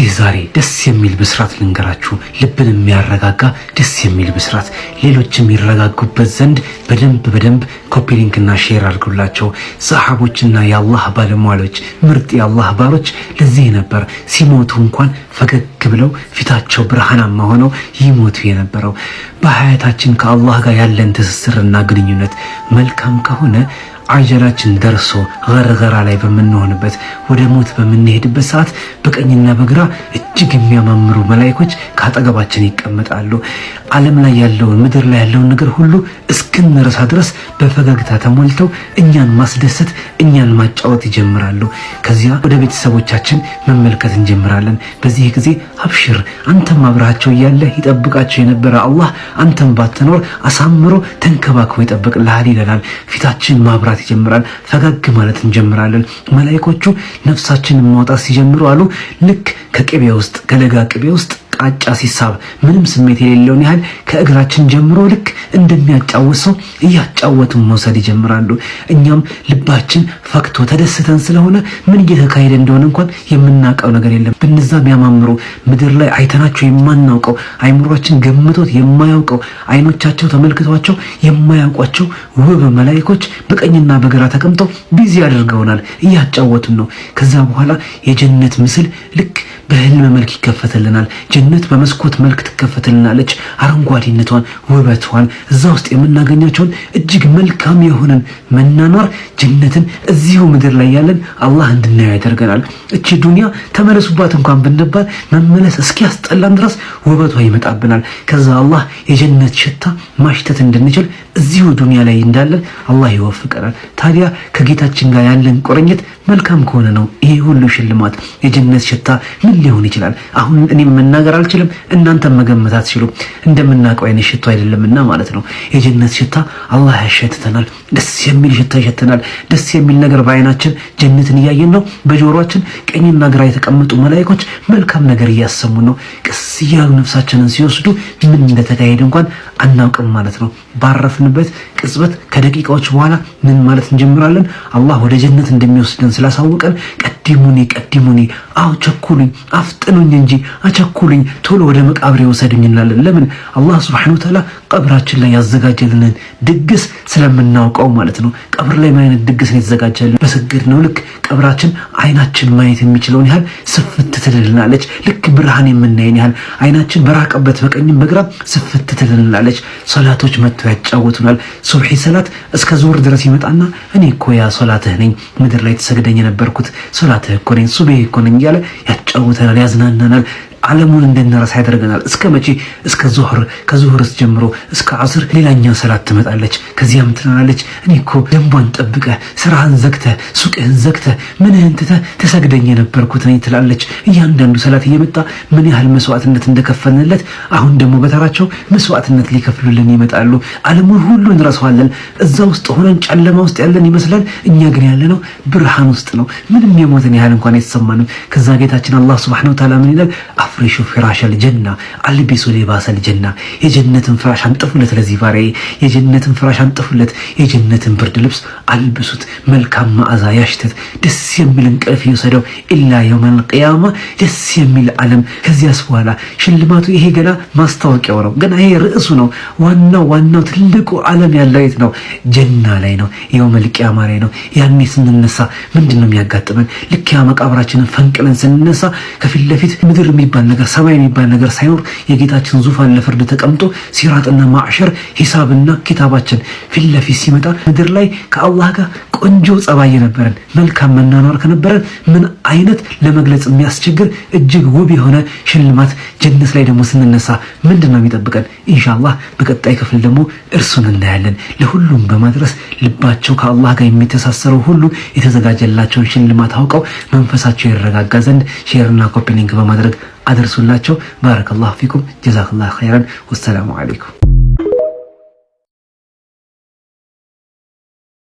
ዛሬ ደስ የሚል ብስራት ልንገራችሁ፣ ልብን የሚያረጋጋ ደስ የሚል ብስራት፣ ሌሎችም ይረጋጉበት ዘንድ በደንብ ኮፒ ሊንክና ሼር አድርጉላቸው። ሰሃቦችና የአላህ ባለሟሎች ምርጥ የአላህ ባሮች ለዚህ ነበር ሲሞቱ እንኳን ፈገግ ብለው ፊታቸው ብርሃናማ ሆነው ይሞቱ የነበረው። በሐያታችን ከአላህ ጋር ያለን ትስስርና ግንኙነት መልካም ከሆነ አጀላችን ደርሶ ገርገራ ላይ በመንሆንበት ወደ ሞት በመንሄድበት ሰዓት በቀኝና በግራ እጅግ የሚያማምሩ መላእክቶች ካጠገባችን ይቀመጣሉ። ዓለም ላይ ያለውን ምድር ላይ ያለውን ነገር ሁሉ እስክንረሳ ድረስ በፈገግታ ተሞልተው እኛን ማስደሰት እኛን ማጫወት ይጀምራሉ። ከዚያ ወደ ቤተሰቦቻችን መመልከት እንጀምራለን። በዚህ ጊዜ አብሽር አንተም አብራቸው ያለ ይጠብቃቸው የነበረ አላህ አንተም ባትኖር አሳምሮ ተንከባክቦ ይጠብቅልሃል ይለናል። ፊታችን ማብራት ይጀምራል። ፈገግ ማለት እንጀምራለን። መላእክቶቹ ነፍሳችንን ማውጣት ሲጀምሩ አሉ ልክ ከቅቤ ውስጥ ከለጋ ቅቤ ውስጥ ቃጫ ሲሳብ ምንም ስሜት የሌለውን ያህል ከእግራችን ጀምሮ ልክ እንደሚያጫውሰው እያጫወቱን መውሰድ ይጀምራሉ። እኛም ልባችን ፈክቶ ተደስተን ስለሆነ ምን እየተካሄደ እንደሆነ እንኳን የምናውቀው ነገር የለም። በነዛ የሚያማምሩ ምድር ላይ አይተናቸው የማናውቀው አይምሮአችን ገምቶት የማያውቀው አይኖቻቸው ተመልክቷቸው የማያውቋቸው ውብ መላእክቶች በቀኝና በግራ ተቀምጠው ቢዚ አድርገውናል፣ እያጫወቱን ነው። ከዛ በኋላ የጀነት ምስል ልክ በህልም መልክ ይከፈትልናል። ጀነት በመስኮት መልክ ትከፈትልናለች። አረንጓዴነቷን ውበቷን እዛ ውስጥ የምናገኛቸውን እጅግ መልካም የሆነን መናኗር ጀነትን እዚሁ ምድር ላይ ያለን አላህ እንድናየው ያደርገናል። እቺ ዱንያ ተመለሱባት እንኳን ብንባል መመለስ እስኪያስጠላን ድረስ ውበቷ ይመጣብናል። ከዛ አላህ የጀነት ሽታ ማሽተት እንድንችል እዚሁ ዱንያ ላይ እንዳለን አላህ ይወፍቀናል። ታዲያ ከጌታችን ጋር ያለን ቁርኝት መልካም ከሆነ ነው ይሄ ሁሉ ሽልማት። የጀነት ሽታ ምን ሊሆን ይችላል? አሁን እኔም መናገር አልችልም፣ እናንተም መገመት አትችሉም። እንደምናውቀው አይነት ሽታ አይደለምና ማለት ነው። የጀነት ሽታ አላህ ያሸትተናል። ደስ የሚል ሽታ ይሸተናል። ደስ የሚል ነገር በአይናችን ጀነትን እያየን ነው። በጆሮአችን ቀኝና ግራ የተቀመጡ መላእክቶች መልካም ነገር እያሰሙ ነው። ቀስ እያሉ ነፍሳችንን ሲወስዱ ምን እንደተካሄደ እንኳን አናውቅም ማለት ነው። ባረፍንበት ቅጽበት ከደቂቃዎች በኋላ ምን ማለት እንጀምራለን? አላህ ወደ ጀነት እንደሚወስደን ስላሳወቀን ቀዲሙኒ አው ቸኩሉኝ አፍጥኑኝ እንጂ አቸኩሉኝ ቶሎ ወደ መቃብሬ ወሰዱኝ እንላለን። ለምን? አላህ Subhanahu Wa Ta'ala ቀብራችን ላይ ያዘጋጀልንን ድግስ ስለምናውቀው ማለት ነው። ቀብር ላይ ምን አይነት ድግስ ነው የተዘጋጀልን? በሰገድ ነው ልክ ቀብራችን አይናችን ማየት የሚችለውን ያህል ስፍት ትልልናለች። ልክ ብርሃን የምናየን ያህል አይናችን በራቀበት በቀኝም በግራ ስፍት ትልልናለች። ሶላቶች መጥተው ያጫወቱናል። ሱብሂ ሰላት እስከ ዙር ድረስ ይመጣና እኔ እኮ ያ ሶላትህ ነኝ ምድር ላይ ተሰግደኝ የነበርኩት ሶላትህ እኮ ነኝ ሱብሂ እኮ ነኝ እያለ ያጫውተናል፣ ያዝናናናል። ዓለሙን እንድንረሳ ያደርገናል። እስከ መቼ? እስከ ዙህር፣ ከዙህርስ ጀምሮ እስከ ዐስር ሌላኛ ሰላት ትመጣለች። ከዚያም ትናለች እኔ እኮ ደንቧን ጠብቀህ ስራህን ዘግተህ ሱቅህን ዘግተህ ምንህን ትተህ ተሰግደኝ የነበርኩት ነኝ ትላለች። እያንዳንዱ ሰላት እየመጣ ምን ያህል መስዋዕትነት እንደከፈልንለት አሁን ደግሞ በተራቸው መስዋዕትነት ሊከፍሉልን ይመጣሉ። ዓለሙን ሁሉ እንረሳዋለን። እዛ ውስጥ ሆነን ጨለማ ውስጥ ያለን ይመስላል። እኛ ግን ያለነው ብርሃን ውስጥ ነው። ምንም የሞትን ያህል እንኳን አይሰማንም። ከዛ ጌታችን አላህ Subhanahu Wa Ta'ala ምን ይላል? አፍሪሹ ፍራሸል ጀና አልቢሱ ሊባሰል ጀና። የጀነትን ፍራሽ አንጥፉለት ለዚህ ባሪያዬ፣ የጀነትን ፍራሽ አንጥፉለት፣ የጀነትን ብርድ ልብስ አልብሱት፣ መልካም መዓዛ ያሽተት፣ ደስ የሚል እንቅልፍ ይወሰደው። ኢላ የውመል ቂያማ ደስ የሚል ዓለም። ከዚያስ በኋላ ሽልማቱ ይሄ ገና ማስታወቂያው ነው። ገና ይሄ ርዕሱ ነው። ዋናው ትልቁ ዓለም ያለው የት ነው? ጀና ላይ ነው። የውመል ቂያማ ላይ ነው። ያኔ ስንነሳ ምንድነው የሚያጋጥመን? ልክ ያ መቃብራችንን ፈንቅለን ስንነሳ ከፊት ለፊት ምድር የሚባል ነገር ሰማይ የሚባል ነገር ሳይኖር የጌታችን ዙፋን ለፍርድ ተቀምጦ ሲራጥና ማዕሸር ሂሳብና ኪታባችን ፊት ለፊት ሲመጣ ምድር ላይ ከአላህ ጋር ቆንጆ ጸባይ የነበረን መልካም መናኗር ከነበረን ምን አይነት ለመግለጽ የሚያስቸግር እጅግ ውብ የሆነ ሽልማት ጀነት ላይ ደግሞ ስንነሳ ምንድነው የሚጠብቀን? ኢንሻአላህ በቀጣይ ክፍል ደግሞ እርሱን እናያለን። ለሁሉም በማድረስ ልባቸው ከአላህ ጋር የሚተሳሰረው ሁሉ የተዘጋጀላቸውን ሽልማት አውቀው መንፈሳቸው ይረጋጋ ዘንድ ሼርና ኮፒ ሊንክ በማድረግ አድርሱላቸው። ባረከላሁ ፊኩም ጀዛከላሁ ኸይራን ወሰላሙ አለይኩም።